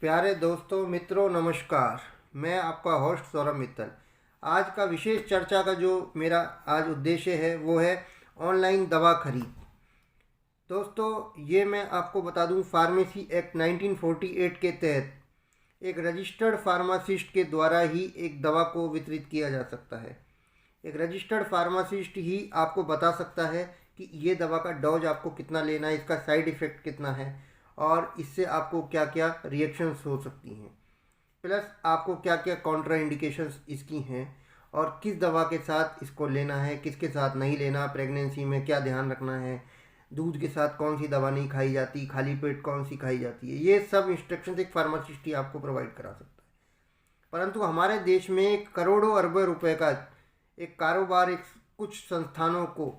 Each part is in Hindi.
प्यारे दोस्तों, मित्रों, नमस्कार। मैं आपका होस्ट सौरभ मित्तल। आज का विशेष चर्चा का जो मेरा आज उद्देश्य है वो है ऑनलाइन दवा खरीद। दोस्तों, ये मैं आपको बता दूं, फार्मेसी एक्ट 1948 के तहत एक रजिस्टर्ड फार्मासिस्ट के द्वारा ही एक दवा को वितरित किया जा सकता है। एक रजिस्टर्ड फार्मासिस्ट ही आपको बता सकता है कि ये दवा का डोज आपको कितना लेना है, इसका साइड इफ़ेक्ट कितना है और इससे आपको क्या क्या रिएक्शंस हो सकती हैं, प्लस आपको क्या क्या कॉन्ट्रा इंडिकेशंस इसकी हैं और किस दवा के साथ इसको लेना है, किसके साथ नहीं लेना, प्रेगनेंसी में क्या ध्यान रखना है, दूध के साथ कौन सी दवा नहीं खाई जाती, खाली पेट कौन सी खाई जाती है, ये सब इंस्ट्रक्शंस एक फार्मासिस्ट ही आपको प्रोवाइड करा सकता है। परंतु हमारे देश में करोड़ों अरबों रुपए का एक कारोबार एक कुछ संस्थानों को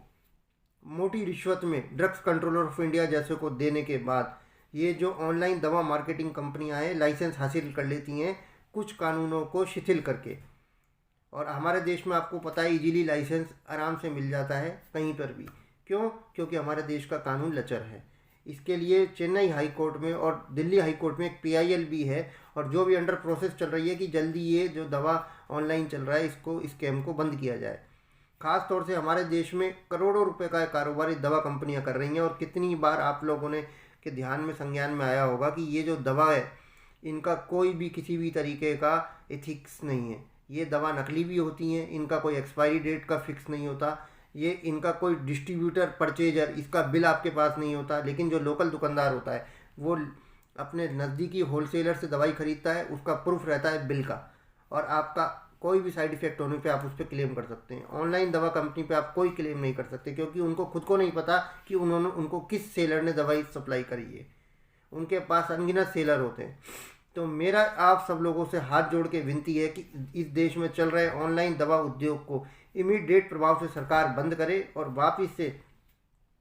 मोटी रिश्वत में ड्रग्स कंट्रोलर ऑफ इंडिया जैसे को देने के बाद ये जो ऑनलाइन दवा मार्केटिंग कंपनियां हैं लाइसेंस हासिल कर लेती हैं कुछ कानूनों को शिथिल करके। और हमारे देश में आपको पता है इजीली लाइसेंस आराम से मिल जाता है कहीं पर भी। क्यों? क्योंकि हमारे देश का कानून लचर है। इसके लिए चेन्नई हाई कोर्ट में और दिल्ली हाई कोर्ट में एक पीआईएल भी है और जो भी अंडर प्रोसेस चल रही है कि जल्दी ये जो दवा ऑनलाइन चल रहा है इसको स्कैम को बंद किया जाए। ख़ास तौर से हमारे देश में करोड़ों रुपए का कारोबार दवा कंपनियां कर रही हैं और कितनी बार आप लोगों ने के ध्यान में संज्ञान में आया होगा कि ये जो दवा है इनका कोई भी किसी भी तरीके का एथिक्स नहीं है। ये दवा नकली भी होती हैं, इनका कोई एक्सपायरी डेट का फिक्स नहीं होता, ये इनका कोई डिस्ट्रीब्यूटर परचेजर इसका बिल आपके पास नहीं होता। लेकिन जो लोकल दुकानदार होता है वो अपने नज़दीकी होलसेलर से दवाई खरीदता है, उसका प्रूफ रहता है बिल का, और आपका कोई भी साइड इफ़ेक्ट होने पे आप उस पर क्लेम कर सकते हैं। ऑनलाइन दवा कंपनी पे आप कोई क्लेम नहीं कर सकते क्योंकि उनको खुद को नहीं पता कि उनको किस सेलर ने दवाई सप्लाई करी है। उनके पास अनगिनत सेलर होते हैं। तो मेरा आप सब लोगों से हाथ जोड़ के विनती है कि इस देश में चल रहे ऑनलाइन दवा उद्योग को इमीडिएट प्रभाव से सरकार बंद करे और वापस से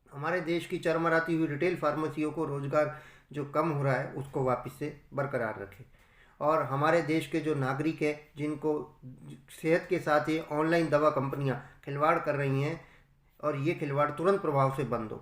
हमारे देश की चरमराती हुई रिटेल फार्मेसियों को रोजगार जो कम हो रहा है उसको वापस से बरकरार रखे। और हमारे देश के जो नागरिक हैं जिनको सेहत के साथ ये ऑनलाइन दवा कंपनियां खिलवाड़ कर रही हैं और ये खिलवाड़ तुरंत प्रभाव से बंद हो।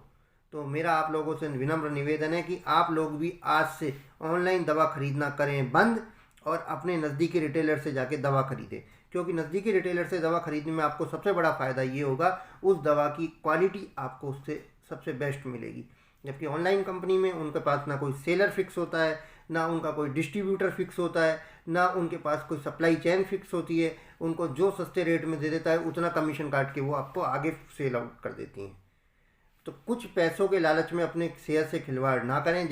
तो मेरा आप लोगों से विनम्र निवेदन है कि आप लोग भी आज से ऑनलाइन दवा खरीदना करें बंद और अपने नज़दीकी रिटेलर से जाके दवा खरीदें। क्योंकि नज़दीकी रिटेलर से दवा खरीदने में आपको सबसे बड़ा फ़ायदा ये होगा उस दवा की क्वालिटी आपको उससे सबसे बेस्ट मिलेगी। जबकि ऑनलाइन कंपनी में उनके पास ना कोई सेलर फिक्स होता है, ना उनका कोई डिस्ट्रीब्यूटर फिक्स होता है, ना उनके पास कोई सप्लाई चेन फिक्स होती है। उनको जो सस्ते रेट में दे देता है उतना कमीशन काट के वो आपको आगे सेल आउट कर देती हैं। तो कुछ पैसों के लालच में अपने सेहत से खिलवाड़ ना करें।